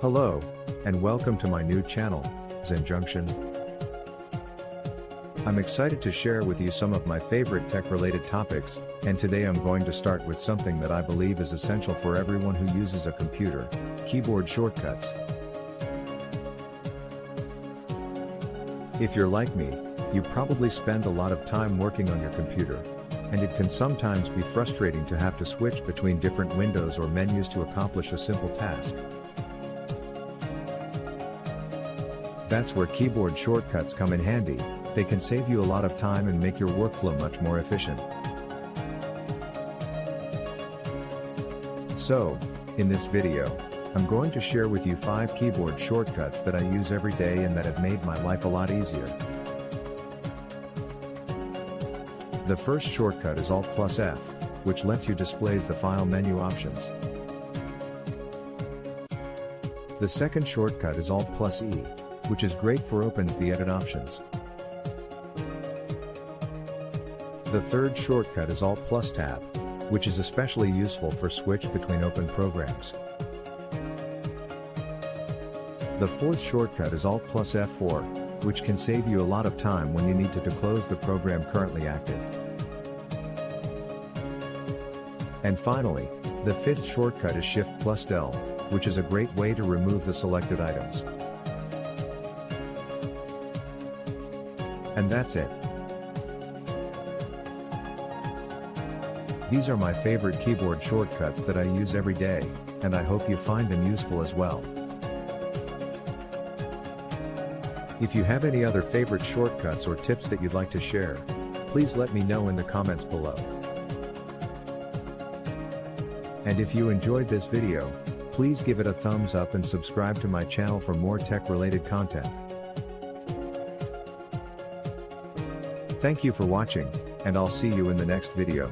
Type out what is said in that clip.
Hello, and welcome to my new channel, Junction. I'm excited to share with you some of my favorite tech-related topics, and today I'm going to start with something that I believe is essential for everyone who uses a computer: keyboard shortcuts. If you're like me, you probably spend a lot of time working on your computer, and it can sometimes be frustrating to have to switch between different windows or menus to accomplish a simple task. That's where keyboard shortcuts come in handy. They can save you a lot of time and make your workflow much more efficient. So, in this video, I'm going to share with you 5 keyboard shortcuts that I use every day and that have made my life a lot easier. The first shortcut is Alt+F, which lets you display the file menu options. The second shortcut is Alt+E, which is great for opens the edit options. The third shortcut is Alt+Tab, which is especially useful for switch between open programs. The fourth shortcut is Alt+F4, which can save you a lot of time when you need to close the program currently active. And finally, the fifth shortcut is Shift+Del, which is a great way to remove the selected items. And that's it. These are my favorite keyboard shortcuts that I use every day, and I hope you find them useful as well. If you have any other favorite shortcuts or tips that you'd like to share, please let me know in the comments below. And if you enjoyed this video, please give it a thumbs up and subscribe to my channel for more tech-related content. Thank you for watching, and I'll see you in the next video.